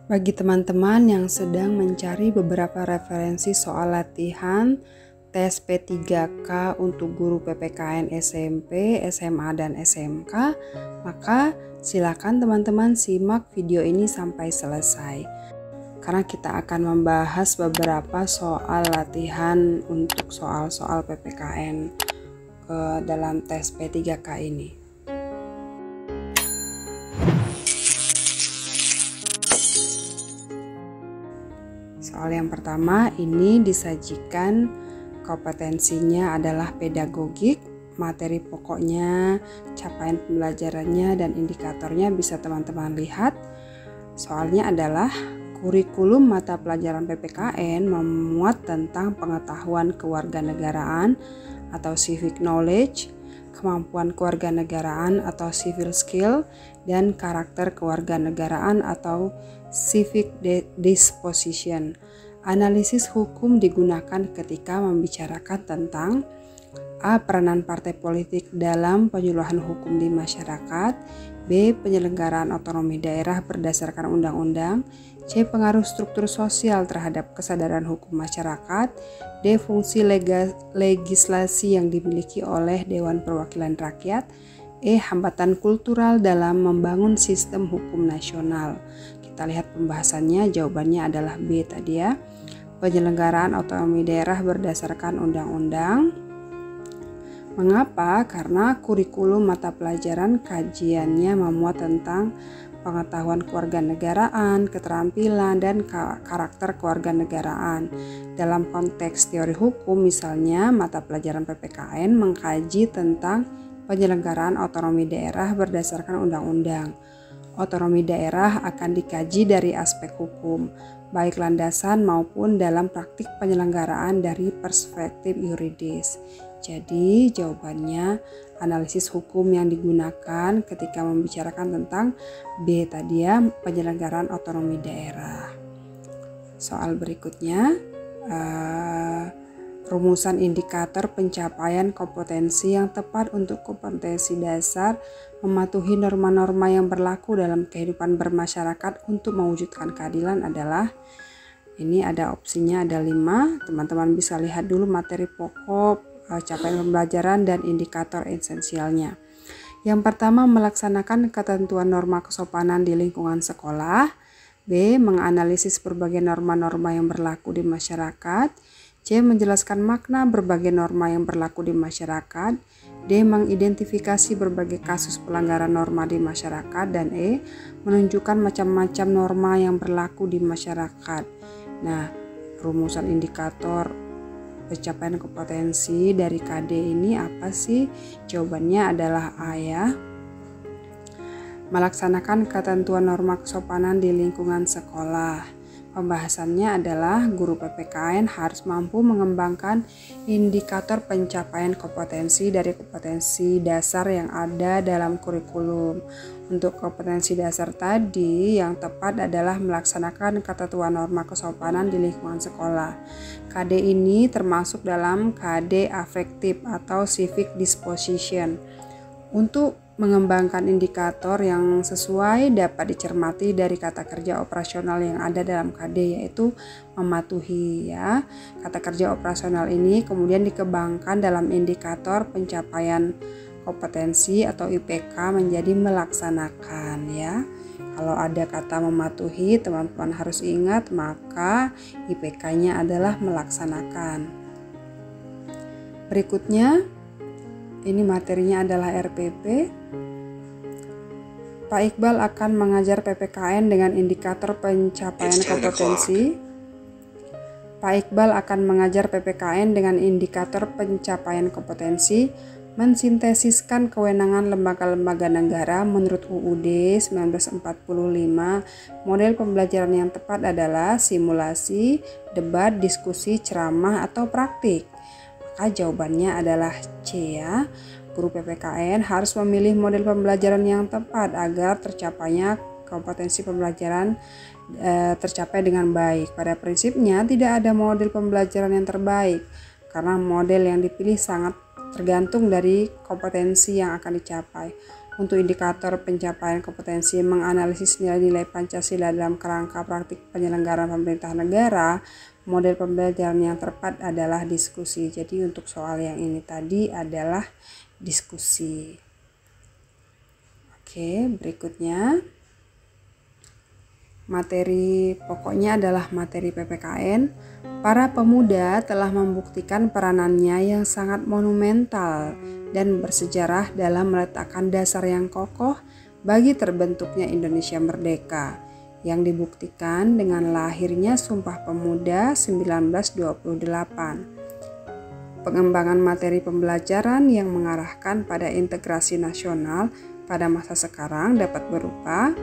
Bagi teman-teman yang sedang mencari beberapa referensi soal latihan tes P3K untuk guru PPKN SMP, SMA, dan SMK, maka silakan teman-teman simak video ini sampai selesai. Karena kita akan membahas beberapa soal latihan untuk soal-soal PPKN dalam tes P3K ini. Soal yang pertama ini disajikan kompetensinya adalah pedagogik, materi pokoknya, capaian pembelajarannya, dan indikatornya bisa teman-teman lihat. Soalnya adalah kurikulum mata pelajaran PPKN memuat tentang pengetahuan kewarganegaraan atau civic knowledge, kemampuan kewarganegaraan atau civil skill, dan karakter kewarganegaraan atau civic disposition. Analisis hukum digunakan ketika membicarakan tentang A. Peranan partai politik dalam penyuluhan hukum di masyarakat, B. Penyelenggaraan otonomi daerah berdasarkan undang-undang, C. Pengaruh struktur sosial terhadap kesadaran hukum masyarakat, D. Fungsi legislasi yang dimiliki oleh Dewan Perwakilan Rakyat, E. Hambatan kultural dalam membangun sistem hukum nasional. Kita lihat pembahasannya, jawabannya adalah B tadi ya. Penyelenggaraan otonomi daerah berdasarkan undang-undang. Mengapa? Karena kurikulum mata pelajaran kajiannya memuat tentang pengetahuan kewarganegaraan, keterampilan, dan karakter kewarganegaraan. Dalam konteks teori hukum, misalnya mata pelajaran PPKN mengkaji tentang penyelenggaraan otonomi daerah berdasarkan undang-undang. Otonomi daerah akan dikaji dari aspek hukum, baik landasan maupun dalam praktik penyelenggaraan dari perspektif yuridis. Jadi jawabannya analisis hukum yang digunakan ketika membicarakan tentang B tadi ya, penyelenggaraan otonomi daerah. Soal berikutnya, rumusan indikator pencapaian kompetensi yang tepat untuk kompetensi dasar mematuhi norma-norma yang berlaku dalam kehidupan bermasyarakat untuk mewujudkan keadilan adalah, ini ada opsinya ada 5. Teman-teman bisa lihat dulu materi pokok, capaian pembelajaran, dan indikator esensialnya. Yang pertama, melaksanakan ketentuan norma kesopanan di lingkungan sekolah. B. Menganalisis berbagai norma-norma yang berlaku di masyarakat. C. Menjelaskan makna berbagai norma yang berlaku di masyarakat. D. Mengidentifikasi berbagai kasus pelanggaran norma di masyarakat. Dan E. Menunjukkan macam-macam norma yang berlaku di masyarakat. Nah, rumusan indikator pencapaian kompetensi dari KD ini apa sih? Jawabannya adalah A ya. Melaksanakan ketentuan norma kesopanan di lingkungan sekolah. Pembahasannya adalah guru PPKN harus mampu mengembangkan indikator pencapaian kompetensi dari kompetensi dasar yang ada dalam kurikulum. Untuk kompetensi dasar tadi yang tepat adalah melaksanakan ketentuan norma kesopanan di lingkungan sekolah. KD ini termasuk dalam KD afektif atau civic disposition. Untuk mengembangkan indikator yang sesuai dapat dicermati dari kata kerja operasional yang ada dalam KD, yaitu mematuhi ya. Kata kerja operasional ini kemudian dikembangkan dalam indikator pencapaian kompetensi atau IPK menjadi melaksanakan ya. Kalau ada kata mematuhi, teman-teman harus ingat, maka IPK-nya adalah melaksanakan. Berikutnya, ini materinya adalah RPP. Pak Iqbal akan mengajar PPKN dengan indikator pencapaian kompetensi. Pak Iqbal akan mengajar PPKN dengan indikator pencapaian kompetensi, mensintesiskan kewenangan lembaga-lembaga negara menurut UUD 1945. Model pembelajaran yang tepat adalah simulasi, debat, diskusi, ceramah, atau praktik. Maka jawabannya adalah C ya. Guru PPKN harus memilih model pembelajaran yang tepat agar tercapainya kompetensi pembelajaran tercapai dengan baik. Pada prinsipnya tidak ada model pembelajaran yang terbaik karena model yang dipilih sangat tergantung dari kompetensi yang akan dicapai. Untuk indikator pencapaian kompetensi menganalisis nilai-nilai Pancasila dalam kerangka praktik penyelenggaraan pemerintahan negara, model pembelajaran yang tepat adalah diskusi. Jadi untuk soal yang ini tadi adalah diskusi. Oke, berikutnya. Materi pokoknya adalah materi PPKN. Para pemuda telah membuktikan peranannya yang sangat monumental dan bersejarah dalam meletakkan dasar yang kokoh bagi terbentuknya Indonesia merdeka, yang dibuktikan dengan lahirnya Sumpah Pemuda 1928. Pengembangan materi pembelajaran yang mengarahkan pada integrasi nasional pada masa sekarang dapat berupa: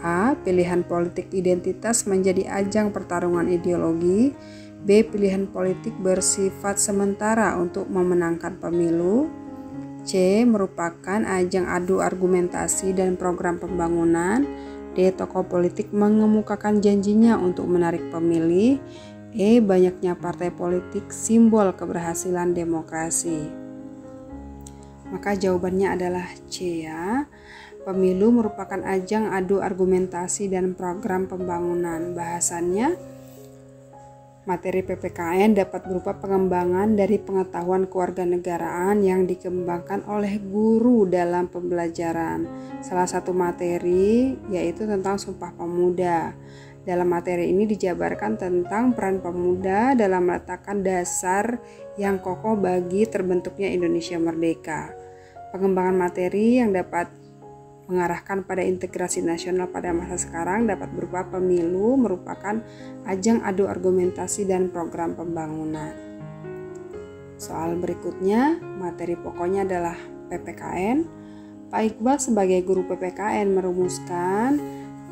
A. Pilihan politik identitas menjadi ajang pertarungan ideologi. B. Pilihan politik bersifat sementara untuk memenangkan pemilu. C. Merupakan ajang adu argumentasi dan program pembangunan. D. Tokoh politik mengemukakan janjinya untuk menarik pemilih. E. Banyaknya partai politik simbol keberhasilan demokrasi. Maka jawabannya adalah C ya. Pemilu merupakan ajang adu argumentasi dan program pembangunan. Bahasannya, materi PPKN dapat berupa pengembangan dari pengetahuan kewarganegaraan yang dikembangkan oleh guru dalam pembelajaran. Salah satu materi yaitu tentang Sumpah Pemuda. Dalam materi ini dijabarkan tentang peran pemuda dalam meletakkan dasar yang kokoh bagi terbentuknya Indonesia merdeka. Pengembangan materi yang dapat mengarahkan pada integrasi nasional pada masa sekarang dapat berupa pemilu merupakan ajang adu argumentasi dan program pembangunan. Soal berikutnya, materi pokoknya adalah PPKN. Pak Iqbal sebagai guru PPKN merumuskan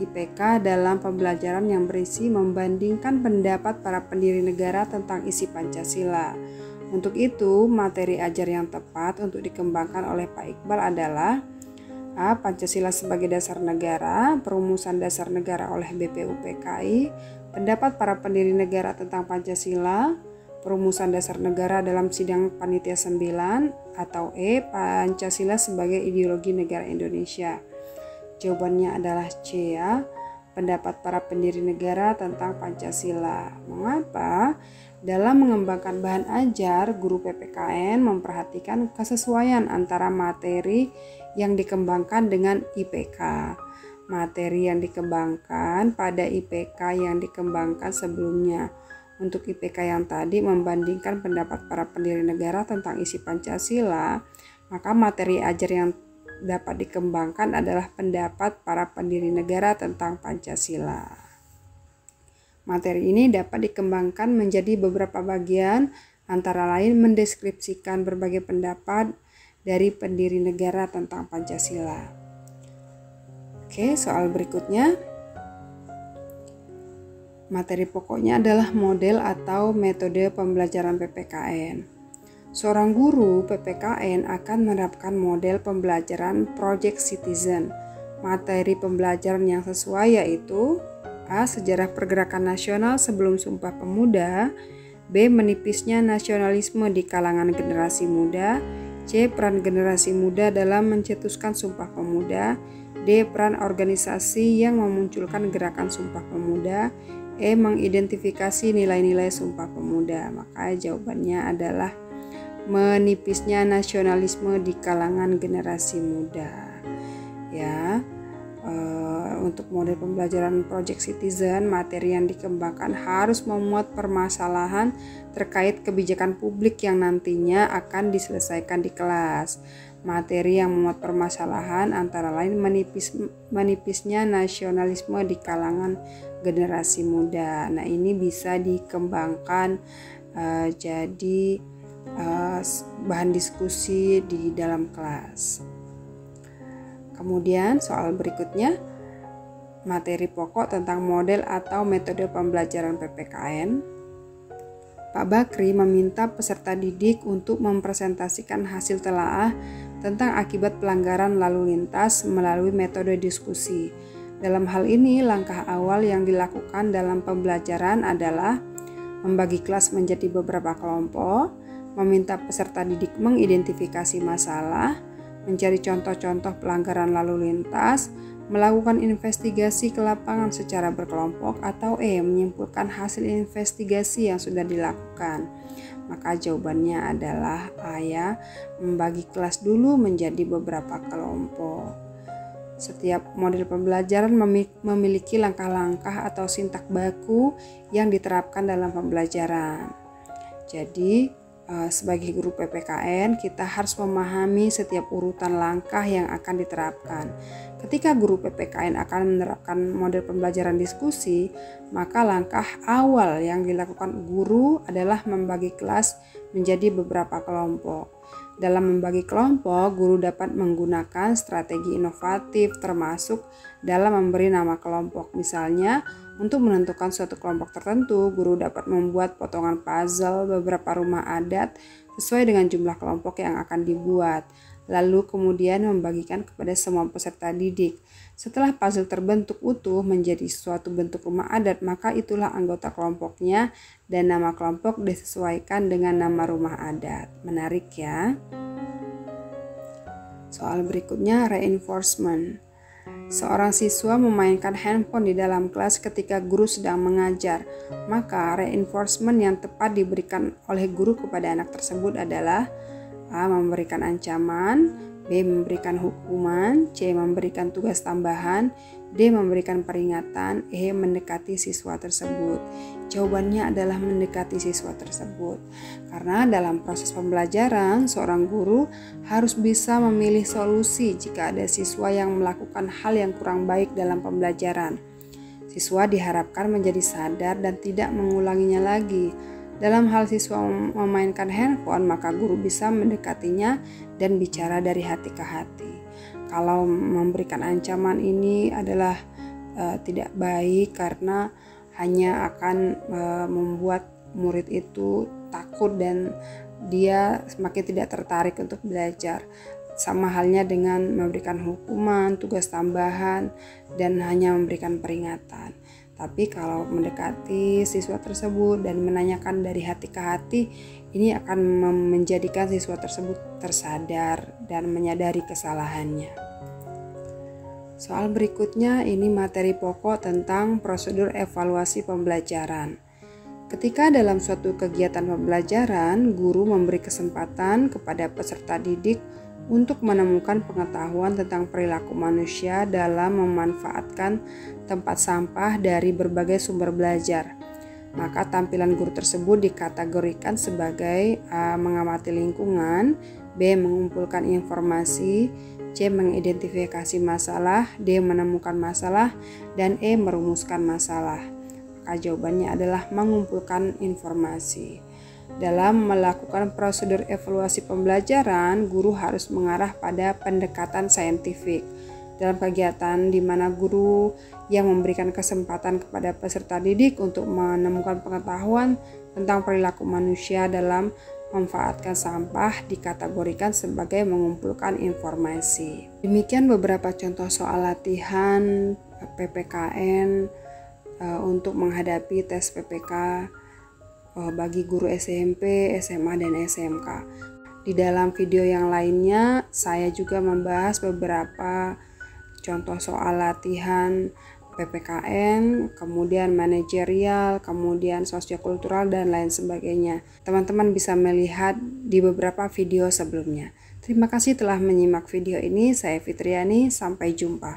IPK dalam pembelajaran yang berisi membandingkan pendapat para pendiri negara tentang isi Pancasila. Untuk itu, materi ajar yang tepat untuk dikembangkan oleh Pak Iqbal adalah: A. Pancasila sebagai dasar negara, perumusan dasar negara oleh BPUPKI, pendapat para pendiri negara tentang Pancasila, perumusan dasar negara dalam sidang Panitia 9, atau E. Pancasila sebagai ideologi negara Indonesia. Jawabannya adalah C ya, pendapat para pendiri negara tentang Pancasila. Mengapa? Dalam mengembangkan bahan ajar, guru PPKN memperhatikan kesesuaian antara materi yang dikembangkan dengan IPK. Materi yang dikembangkan pada IPK yang dikembangkan sebelumnya. Untuk IPK yang tadi membandingkan pendapat para pendiri negara tentang isi Pancasila, maka materi ajar yang dapat dikembangkan adalah pendapat para pendiri negara tentang Pancasila. Materi ini dapat dikembangkan menjadi beberapa bagian, antara lain mendeskripsikan berbagai pendapat dari pendiri negara tentang Pancasila. Oke, soal berikutnya. Materi pokoknya adalah model atau metode pembelajaran PPKN. Seorang guru PPKN akan menerapkan model pembelajaran Project Citizen. Materi pembelajaran yang sesuai yaitu: A. Sejarah pergerakan nasional sebelum Sumpah Pemuda. B. Menipisnya nasionalisme di kalangan generasi muda. C. Peran generasi muda dalam mencetuskan Sumpah Pemuda. D. Peran organisasi yang memunculkan gerakan Sumpah Pemuda. E. Mengidentifikasi nilai-nilai Sumpah Pemuda. Maka jawabannya adalah menipisnya nasionalisme di kalangan generasi muda. Ya. Untuk model pembelajaran Project Citizen, materi yang dikembangkan harus memuat permasalahan terkait kebijakan publik yang nantinya akan diselesaikan di kelas. Materi yang memuat permasalahan antara lain menipisnya nasionalisme di kalangan generasi muda. Nah, ini bisa dikembangkan jadi bahan diskusi di dalam kelas. Kemudian soal berikutnya, materi pokok tentang model atau metode pembelajaran PPKN. Pak Bakri meminta peserta didik untuk mempresentasikan hasil telaah tentang akibat pelanggaran lalu lintas melalui metode diskusi. Dalam hal ini, langkah awal yang dilakukan dalam pembelajaran adalah membagi kelas menjadi beberapa kelompok. meminta peserta didik mengidentifikasi masalah, mencari contoh-contoh pelanggaran lalu lintas, melakukan investigasi ke lapangan secara berkelompok, atau menyimpulkan hasil investigasi yang sudah dilakukan. Maka jawabannya adalah A ya, membagi kelas dulu menjadi beberapa kelompok. Setiap model pembelajaran memiliki langkah-langkah atau sintak baku yang diterapkan dalam pembelajaran. Jadi, sebagai guru PPKN, kita harus memahami setiap urutan langkah yang akan diterapkan. Ketika guru PPKN akan menerapkan model pembelajaran diskusi, maka langkah awal yang dilakukan guru adalah membagi kelas menjadi beberapa kelompok. Dalam membagi kelompok, guru dapat menggunakan strategi inovatif termasuk dalam memberi nama kelompok. Misalnya, untuk menentukan suatu kelompok tertentu, guru dapat membuat potongan puzzle beberapa rumah adat sesuai dengan jumlah kelompok yang akan dibuat, lalu kemudian membagikan kepada semua peserta didik. Setelah puzzle terbentuk utuh menjadi suatu bentuk rumah adat, maka itulah anggota kelompoknya dan nama kelompok disesuaikan dengan nama rumah adat. Menarik ya. Soal berikutnya, reinforcement. Seorang siswa memainkan handphone di dalam kelas ketika guru sedang mengajar. Maka reinforcement yang tepat diberikan oleh guru kepada anak tersebut adalah A. Memberikan ancaman, B. Memberikan hukuman, C. Memberikan tugas tambahan, D. Memberikan peringatan, E. Mendekati siswa tersebut. Jawabannya adalah mendekati siswa tersebut. Karena dalam proses pembelajaran, seorang guru harus bisa memilih solusi jika ada siswa yang melakukan hal yang kurang baik dalam pembelajaran. Siswa diharapkan menjadi sadar dan tidak mengulanginya lagi. Dalam hal siswa memainkan handphone, maka guru bisa mendekatinya dan bicara dari hati ke hati. Kalau memberikan ancaman ini adalah tidak baik karena hanya akan membuat murid itu takut dan dia semakin tidak tertarik untuk belajar. Sama halnya dengan memberikan hukuman, tugas tambahan, dan hanya memberikan peringatan. Tapi kalau mendekati siswa tersebut dan menanyakan dari hati ke hati, ini akan menjadikan siswa tersebut tersadar dan menyadari kesalahannya. Soal berikutnya ini materi pokok tentang prosedur evaluasi pembelajaran. Ketika dalam suatu kegiatan pembelajaran, guru memberi kesempatan kepada peserta didik untuk menemukan pengetahuan tentang perilaku manusia dalam memanfaatkan tempat sampah dari berbagai sumber belajar. Maka tampilan guru tersebut dikategorikan sebagai A. Mengamati lingkungan, B. Mengumpulkan informasi, C. Mengidentifikasi masalah, D. Menemukan masalah, dan E. Merumuskan masalah. Maka jawabannya adalah mengumpulkan informasi. Dalam melakukan prosedur evaluasi pembelajaran, guru harus mengarah pada pendekatan saintifik. Dalam kegiatan di mana guru yang memberikan kesempatan kepada peserta didik untuk menemukan pengetahuan tentang perilaku manusia dalam memanfaatkan sampah dikategorikan sebagai mengumpulkan informasi. Demikian beberapa contoh soal latihan PPKN untuk menghadapi tes PPK bagi guru SMP, SMA, dan SMK. Di dalam video yang lainnya, saya juga membahas beberapa contoh soal latihan PPKN, kemudian manajerial, kemudian sosiokultural, dan lain sebagainya. Teman-teman bisa melihat di beberapa video sebelumnya. Terima kasih telah menyimak video ini. Saya Fitriani, sampai jumpa.